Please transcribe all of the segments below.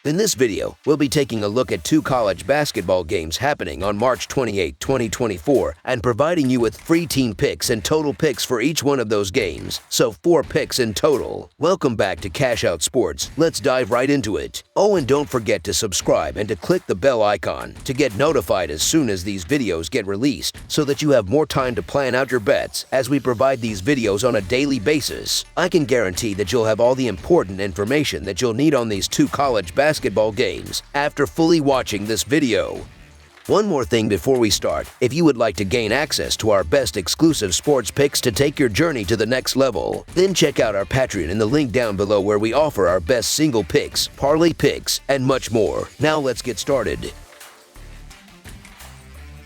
In this video, we'll be taking a look at two college basketball games happening on March 28, 2024, and providing you with free team picks and total picks for each one of those games, so 4 picks in total. Welcome back to Cash Out Sports. Let's dive right into it. Oh, and don't forget to subscribe and to click the bell icon to get notified as soon as these videos get released, so that you have more time to plan out your bets as we provide these videos on a daily basis. I can guarantee that you'll have all the important information that you'll need on these two college basketball games after fully watching this video. One more thing before we start: if you would like to gain access to our best exclusive sports picks to take your journey to the next level, then check out our Patreon in the link down below, where we offer our best single picks, parlay picks, and much more. Now let's get started.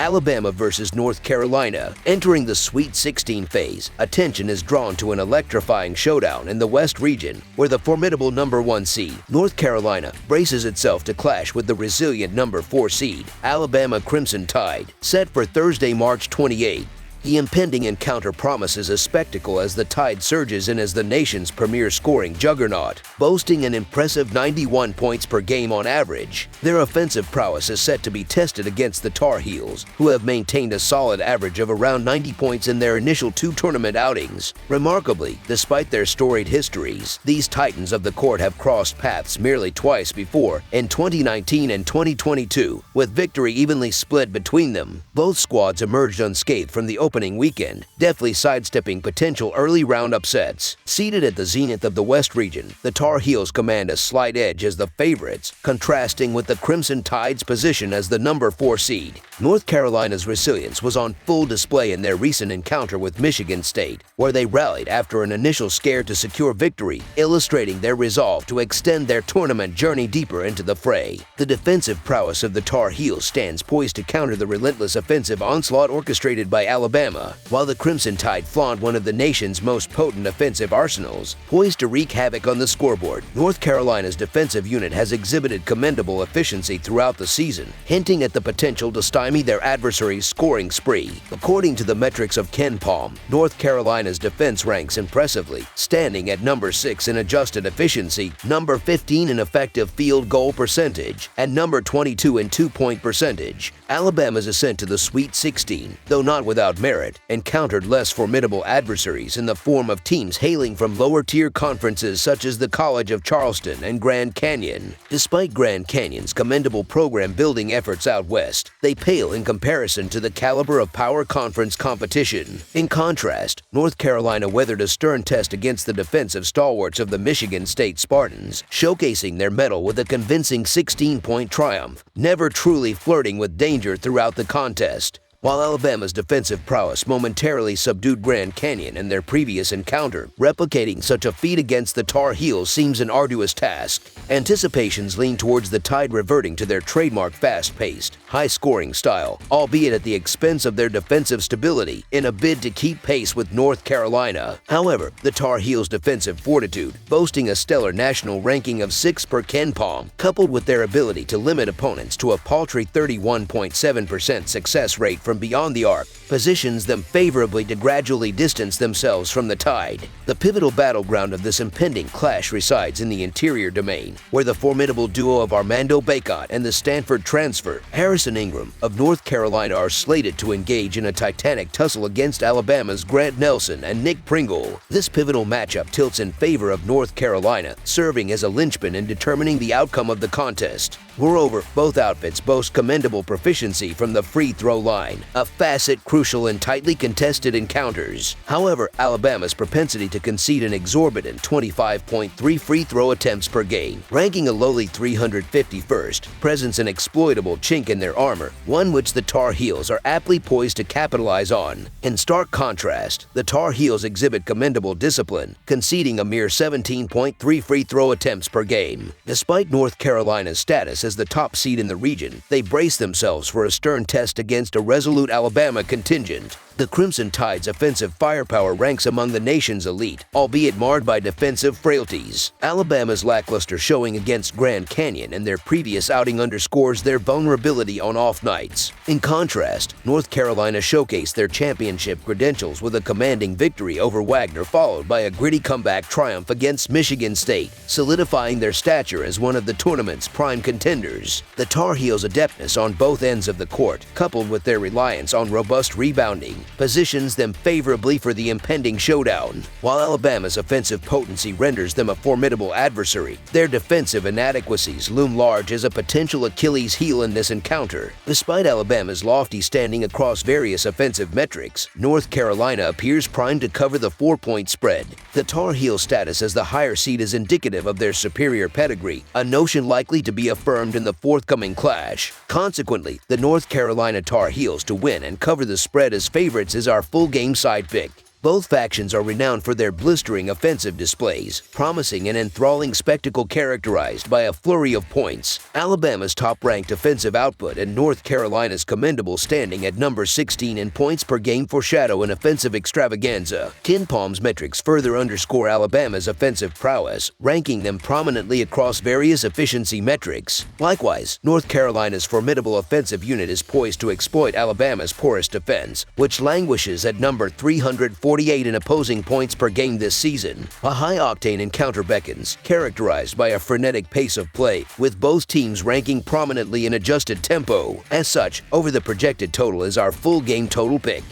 Alabama versus North Carolina. Entering the Sweet 16 phase, attention is drawn to an electrifying showdown in the West region, where the formidable number 1 seed, North Carolina, braces itself to clash with the resilient number 4 seed, Alabama Crimson Tide, set for Thursday, March 28. The impending encounter promises a spectacle as the Tide surges in as the nation's premier scoring juggernaut, boasting an impressive 91 points per game on average. Their offensive prowess is set to be tested against the Tar Heels, who have maintained a solid average of around 90 points in their initial 2 tournament outings. Remarkably, despite their storied histories, these titans of the court have crossed paths merely twice before, in 2019 and 2022, with victory evenly split between them. Both squads emerged unscathed from the opening weekend, deftly sidestepping potential early round upsets. Seated at the zenith of the West region, the Tar Heels command a slight edge as the favorites, contrasting with the Crimson Tide's position as the number 4 seed. North Carolina's resilience was on full display in their recent encounter with Michigan State, where they rallied after an initial scare to secure victory, illustrating their resolve to extend their tournament journey deeper into the fray. The defensive prowess of the Tar Heels stands poised to counter the relentless offensive onslaught orchestrated by Alabama, while the Crimson Tide flaunt one of the nation's most potent offensive arsenals, poised to wreak havoc on the scoreboard. North Carolina's defensive unit has exhibited commendable efficiency throughout the season, hinting at the potential to stymie their adversary's scoring spree. According to the metrics of Ken Palm, North Carolina's defense ranks impressively, standing at number 6 in adjusted efficiency, number 15 in effective field goal percentage, and number 22 in 2-point percentage. Alabama's ascent to the Sweet 16, though not without merit, encountered less formidable adversaries in the form of teams hailing from lower-tier conferences such as the College of Charleston and Grand Canyon. Despite Grand Canyon's commendable program-building efforts out west, they pale in comparison to the caliber of power conference competition. In contrast, North Carolina weathered a stern test against the defensive stalwarts of the Michigan State Spartans, showcasing their mettle with a convincing 16-point triumph, never truly flirting with danger throughout the contest. While Alabama's defensive prowess momentarily subdued Grand Canyon in their previous encounter, replicating such a feat against the Tar Heels seems an arduous task. Anticipations lean towards the Tide reverting to their trademark fast-paced, high-scoring style, albeit at the expense of their defensive stability, in a bid to keep pace with North Carolina. However, the Tar Heels' defensive fortitude, boasting a stellar national ranking of 6 per Ken Palm, coupled with their ability to limit opponents to a paltry 31.7% success rate from beyond the arc, positions them favorably to gradually distance themselves from the Tide. The pivotal battleground of this impending clash resides in the interior domain, where the formidable duo of Armando Bacot and the Stanford transfer, Harrison Ingram, of North Carolina, are slated to engage in a titanic tussle against Alabama's Grant Nelson and Nick Pringle. This pivotal matchup tilts in favor of North Carolina, serving as a linchpin in determining the outcome of the contest. Moreover, both outfits boast commendable proficiency from the free throw line, a facet crucial in tightly contested encounters. However, Alabama's propensity to concede an exorbitant 25.3 free throw attempts per game, ranking a lowly 351st, presents an exploitable chink in their armor, one which the Tar Heels are aptly poised to capitalize on. In stark contrast, the Tar Heels exhibit commendable discipline, conceding a mere 17.3 free throw attempts per game. Despite North Carolina's status as the top seed in the region, they brace themselves for a stern test against a resolute Alabama contingent. The Crimson Tide's offensive firepower ranks among the nation's elite, albeit marred by defensive frailties. Alabama's lackluster showing against Grand Canyon in their previous outing underscores their vulnerability on off nights. In contrast, North Carolina showcased their championship credentials with a commanding victory over Wagner, followed by a gritty comeback triumph against Michigan State, solidifying their stature as one of the tournament's prime contenders. The Tar Heels' adeptness on both ends of the court, coupled with their reliance on robust rebounding, positions them favorably for the impending showdown. While Alabama's offensive potency renders them a formidable adversary, their defensive inadequacies loom large as a potential Achilles heel in this encounter. Despite Alabama's lofty standing across various offensive metrics, North Carolina appears primed to cover the 4-point spread. The Tar Heel status as the higher seed is indicative of their superior pedigree, a notion likely to be affirmed in the forthcoming clash. Consequently, the North Carolina Tar Heels to win and cover the spread as favorites is our full game side pick. Both factions are renowned for their blistering offensive displays, promising an enthralling spectacle characterized by a flurry of points. Alabama's top-ranked offensive output and North Carolina's commendable standing at number 16 in points per game foreshadow an offensive extravaganza. KenPom's metrics further underscore Alabama's offensive prowess, ranking them prominently across various efficiency metrics. Likewise, North Carolina's formidable offensive unit is poised to exploit Alabama's porous defense, which languishes at number 348 in opposing points per game this season. A high-octane encounter beckons, characterized by a frenetic pace of play, with both teams ranking prominently in adjusted tempo. As such, over the projected total is our full game total pick.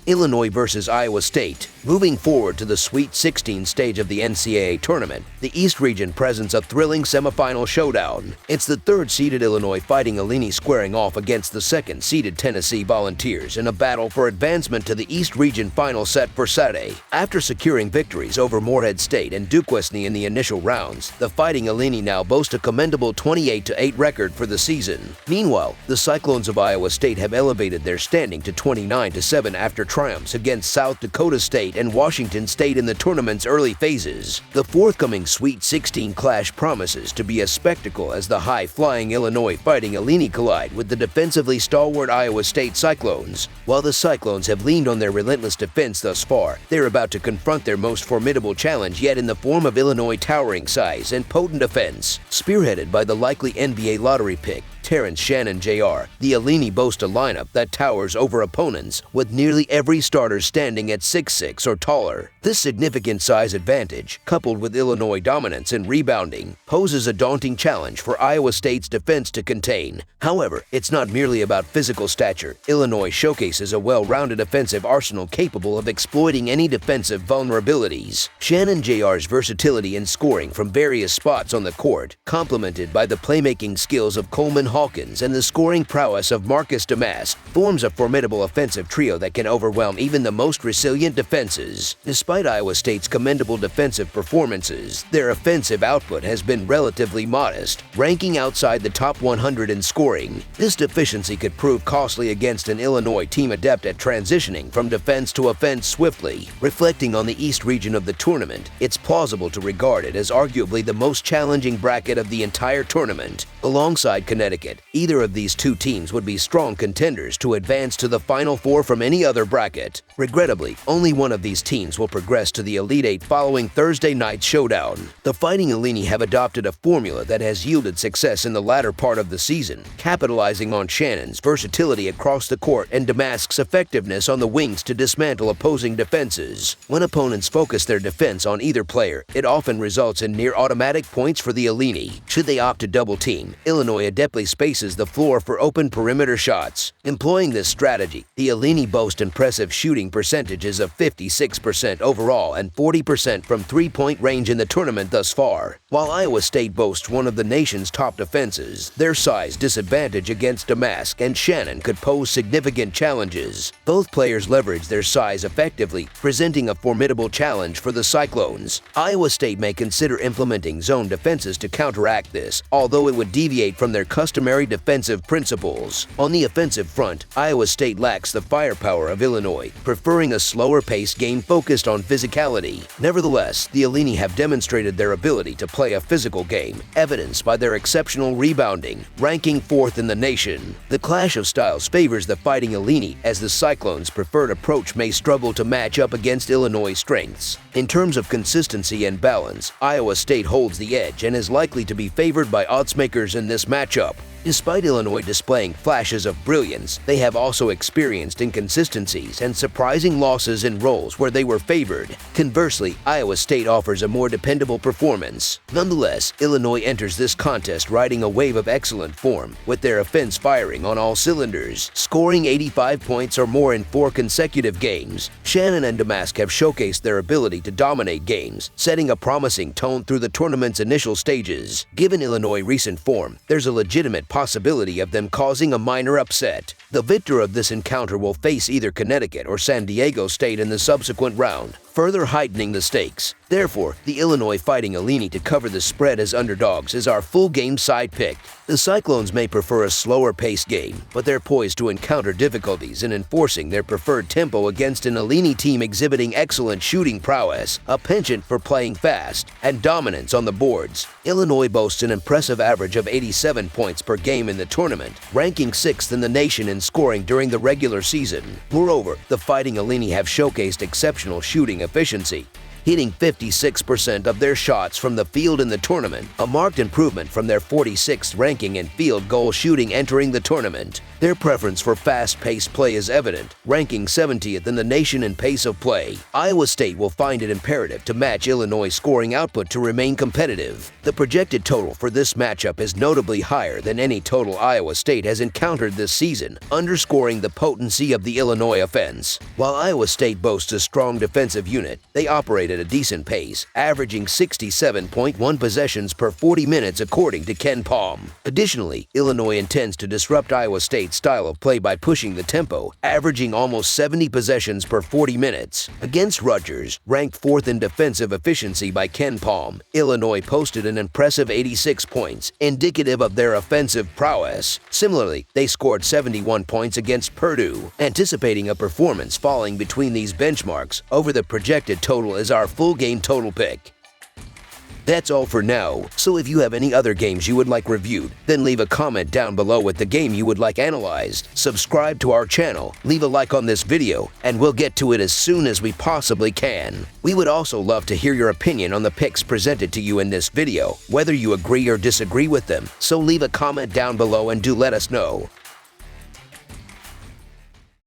Illinois versus Iowa State. Moving forward to the Sweet 16 stage of the NCAA tournament, the East region presents a thrilling semifinal showdown. It's the third-seeded Illinois Fighting Illini squaring off against the second-seeded Tennessee Volunteers in a battle for advancement to the East region final set for Saturday. After securing victories over Morehead State and Duquesne in the initial rounds, the Fighting Illini now boast a commendable 28-8 record for the season. Meanwhile, the Cyclones of Iowa State have elevated their standing to 29-7 after triumphs against South Dakota State and Washington State in the tournament's early phases. The forthcoming Sweet 16 clash promises to be a spectacle as the high-flying Illinois Fighting Illini collide with the defensively stalwart Iowa State Cyclones. While the Cyclones have leaned on their relentless defense thus far, they're about to confront their most formidable challenge yet in the form of Illinois' towering size and potent defense. Spearheaded by the likely NBA lottery pick, Terrence Shannon Jr., the Illini boast a lineup that towers over opponents, with nearly every starter standing at 6'6" or taller. This significant size advantage, coupled with Illinois' dominance in rebounding, poses a daunting challenge for Iowa State's defense to contain. However, it's not merely about physical stature. Illinois showcases a well-rounded offensive arsenal capable of exploiting any defensive vulnerabilities. Shannon Jr.'s versatility in scoring from various spots on the court, complemented by the playmaking skills of Coleman Hawkins and the scoring prowess of Marcus Damas, forms a formidable offensive trio that can overwhelm even the most resilient defenses. Despite Iowa State's commendable defensive performances, their offensive output has been relatively modest, ranking outside the top 100 in scoring. This deficiency could prove costly against an Illinois team adept at transitioning from defense to offense swiftly. Reflecting on the East region of the tournament, it's plausible to regard it as arguably the most challenging bracket of the entire tournament. Alongside Connecticut, either of these two teams would be strong contenders to advance to the Final Four from any other bracket. Regrettably, only one of these teams will progress to the Elite Eight following Thursday night's showdown. The Fighting Illini have adopted a formula that has yielded success in the latter part of the season, capitalizing on Shannon's versatility across the court and Damask's effectiveness on the wings to dismantle opposing defenses. When opponents focus their defense on either player, it often results in near-automatic points for the Illini. Should they opt to double-team, Illinois adeptly spaces the floor for open perimeter shots. Employing this strategy, the Illini boast impressive shooting percentages of 56% overall and 40% from three-point range in the tournament thus far. While Iowa State boasts one of the nation's top defenses, their size disadvantage against Damask and Shannon could pose significant challenges. Both players leverage their size effectively, presenting a formidable challenge for the Cyclones. Iowa State may consider implementing zone defenses to counteract this, although it would deviate from their customary customary defensive principles. On the offensive front, Iowa State lacks the firepower of Illinois, preferring a slower-paced game focused on physicality. Nevertheless, the Illini have demonstrated their ability to play a physical game, evidenced by their exceptional rebounding, ranking 4th in the nation. The clash of styles favors the Fighting Illini, as the Cyclones' preferred approach may struggle to match up against Illinois' strengths. In terms of consistency and balance, Iowa State holds the edge and is likely to be favored by oddsmakers in this matchup. Despite Illinois displaying flashes of brilliance, they have also experienced inconsistencies and surprising losses in roles where they were favored. Conversely, Iowa State offers a more dependable performance. Nonetheless, Illinois enters this contest riding a wave of excellent form, with their offense firing on all cylinders, scoring 85 points or more in 4 consecutive games. Shannon and Damask have showcased their ability to dominate games, setting a promising tone through the tournament's initial stages. Given Illinois' recent form, there's a legitimate possibility of them causing a minor upset. The victor of this encounter will face either Connecticut or San Diego State in the subsequent round, further heightening the stakes. Therefore, the Illinois Fighting Illini to cover the spread as underdogs is our full game side pick. The Cyclones may prefer a slower-paced game, but they're poised to encounter difficulties in enforcing their preferred tempo against an Illini team exhibiting excellent shooting prowess, a penchant for playing fast, and dominance on the boards. Illinois boasts an impressive average of 87 points per game in the tournament, ranking 6th in the nation in scoring during the regular season. Moreover, the Fighting Illini have showcased exceptional shooting efficiency, hitting 56% of their shots from the field in the tournament, a marked improvement from their 46th ranking in field goal shooting entering the tournament. Their preference for fast-paced play is evident, ranking 70th in the nation in pace of play. Iowa State will find it imperative to match Illinois' scoring output to remain competitive. The projected total for this matchup is notably higher than any total Iowa State has encountered this season, underscoring the potency of the Illinois offense. While Iowa State boasts a strong defensive unit, they operate at a decent pace, averaging 67.1 possessions per 40 minutes according to Ken Palm. Additionally, Illinois intends to disrupt Iowa State's style of play by pushing the tempo, averaging almost 70 possessions per 40 minutes. Against Rutgers, ranked 4th in defensive efficiency by Ken Palm, Illinois posted an impressive 86 points, indicative of their offensive prowess. Similarly, they scored 71 points against Purdue. Anticipating a performance falling between these benchmarks, over the projected total is our full game total pick. That's all for now, so if you have any other games you would like reviewed, then leave a comment down below with the game you would like analyzed. Subscribe to our channel, leave a like on this video, and we'll get to it as soon as we possibly can. We would also love to hear your opinion on the picks presented to you in this video, whether you agree or disagree with them, so leave a comment down below and do let us know.